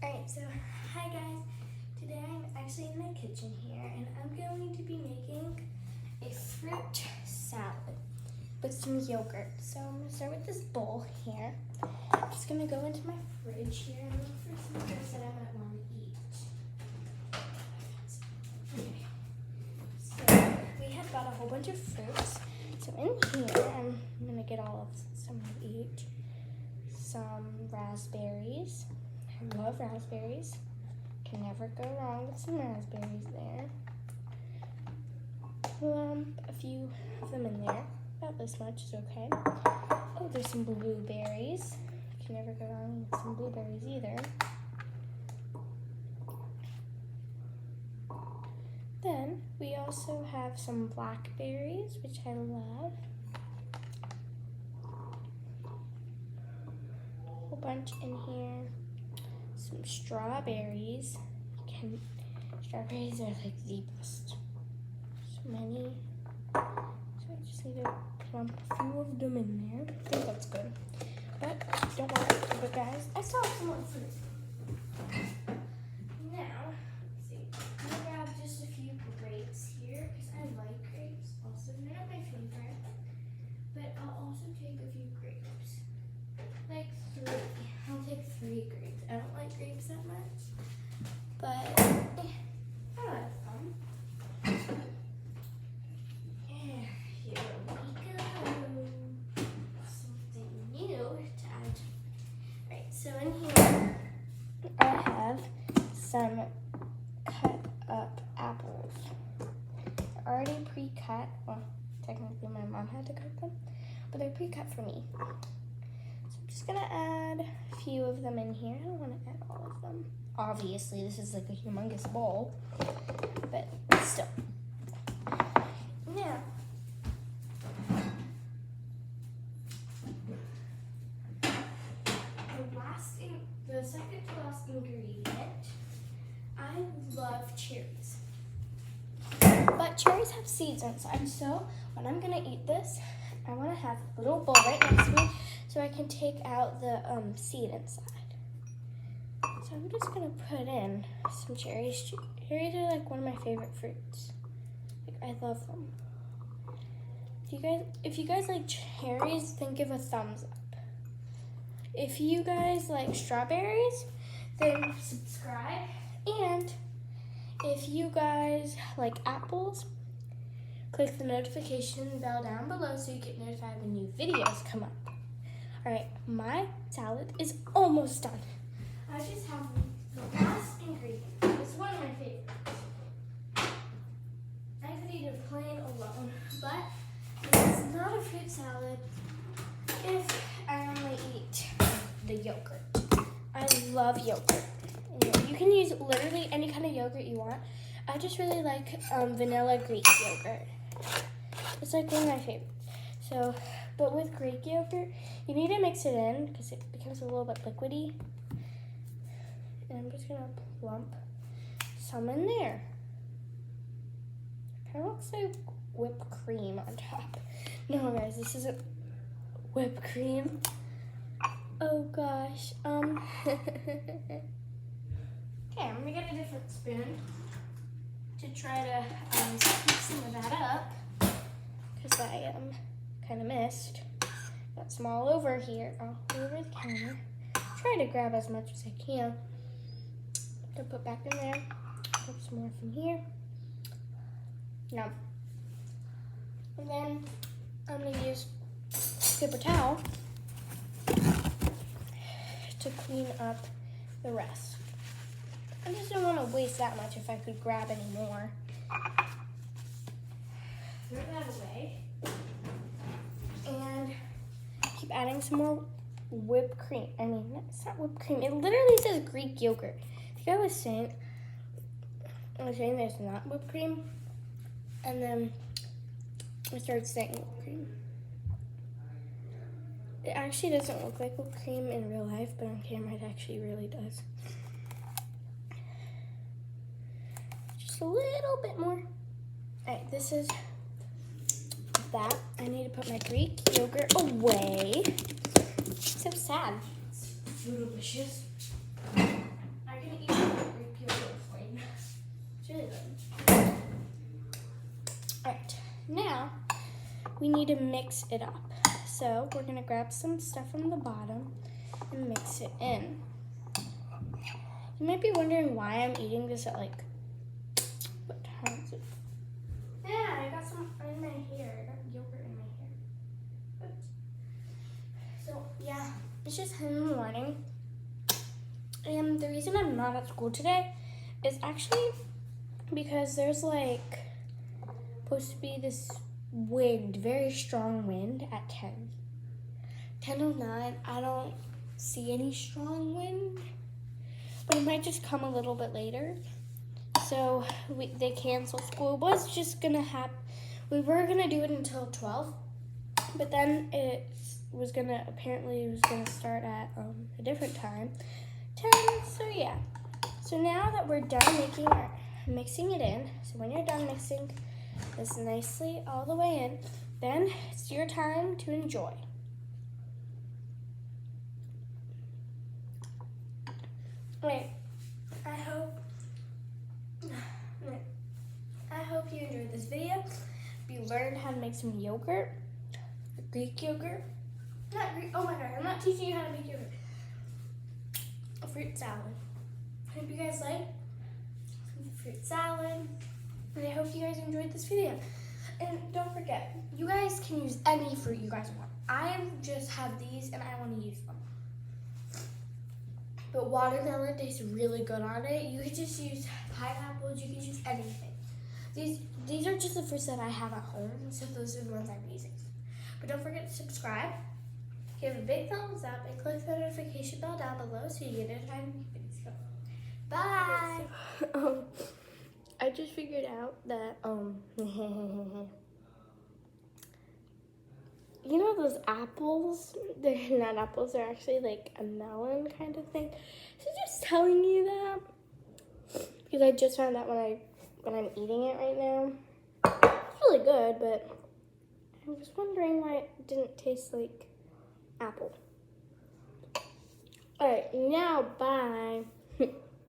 Alright, so hi guys. Today I'm actually in my kitchen here and I'm going to be making a fruit salad with some yogurt. So I'm going to start with this bowl here. I'm just going to go into my fridge here and look for some fruits that I might want to eat. Okay. So we have got a whole bunch of fruits. So in here I'm going to get all of some of each. Some raspberries. I love raspberries. Can never go wrong with some raspberries there. A few of them in there. About this much is okay. Oh, there's some blueberries. Can never go wrong with some blueberries either. Then we also have some blackberries, which I love. A whole bunch in here. Some strawberries. Strawberries are like the best. So many. So I just need to plump a few of them in there. I think that's good. But don't worry. But guys, I still have some more fruit. Now, let's see. I'm gonna grab just a few grapes here because I like grapes. Also, they're not my favorite, but I'll also take a few grapes. Like 3. I'll take 3 grapes. I don't like grapes that much, but I like them. Yeah, here we go. Something new to add. Right, so in here I have some cut up apples. They're already pre-cut. Well, technically my mom had to cut them, but they're pre-cut for me. Just gonna add a few of them in here. I don't want to add all of them. Obviously, this is like a humongous bowl, but still. Now, the second to last ingredient, I love cherries. But cherries have seeds inside, so when I'm gonna eat this, I want to have a little bowl right next to me so I can take out the seed inside. So I'm just gonna put in some cherries. Cherries are like one of my favorite fruits. Like, I love them. If you guys like cherries, then give a thumbs up. If you guys like strawberries, then subscribe. And if you guys like apples, click the notification bell down below so you get notified when new videos come up. Alright, my salad is almost done. I just have the last ingredient. It's one of my favorites. I could eat it plain alone, but it's not a fruit salad if I only eat the yogurt. I love yogurt. You can use literally any kind of yogurt you want. I just really like vanilla Greek yogurt. It's like one of my favorites. So, but with Greek yogurt, you need to mix it in because it becomes a little bit liquidy. And I'm just gonna plump some in there. Kind of looks like whipped cream on top. No, guys, this isn't whipped cream. Oh gosh. Okay, I'm gonna get a different spoon to try to scoop some of that up because I kind of missed. Got some all over here, all over the counter. Try to grab as much as I can to put back in there. Put some more from here. No. And then I'm gonna use a paper towel to clean up the rest. I just don't want to waste that much if I could grab any more. Throw that away. And keep adding some more whipped cream. I mean, it's not whipped cream. It literally says Greek yogurt. I think I was saying there's not whipped cream. And then I started saying whipped cream. It actually doesn't look like whipped cream in real life, but on camera it actually really does. Just a little bit more. Alright, this is that. I need to put my Greek yogurt away. So sad. It's so delicious. Alright, we need to mix it up. So we're gonna grab some stuff from the bottom and mix it in. You might be wondering why I'm eating this at like, what time is it? Yeah, I got some in my hair. I got yogurt in my hair. Oops. So yeah, it's just in the morning. And the reason I'm not at school today is actually because there's like supposed to be this wind, very strong wind at 10. 10:09, I don't see any strong wind, but it might just come a little bit later. So they canceled school. It was just gonna happen. We were gonna do it until 12, but then apparently it was gonna start at a different time, 10. So yeah. So now that we're done mixing it in, so when you're done mixing this nicely all the way in, then it's your time to enjoy. Wait, I hope you enjoyed this video. You learned how to make some yogurt, Greek yogurt. Not Greek, oh my god, I'm not teaching you how to make yogurt. A fruit salad. I hope you guys like fruit salad. And I hope you guys enjoyed this video. And don't forget, you guys can use any fruit you guys want. I just have these and I want to use them. But watermelon tastes really good on it. You could just use pineapples, you can use anything. These are just the fruits that I have at home, so those are the ones I'm using. But don't forget to subscribe, give a big thumbs up, and click the notification bell down below so you get notified when videos go. Bye! I just figured out that, you know those apples? They're not apples, they're actually like a melon kind of thing. So just telling you that, because I just found out when I'm eating it right now. It's really good, but I was wondering why it didn't taste like apple. All right, now bye.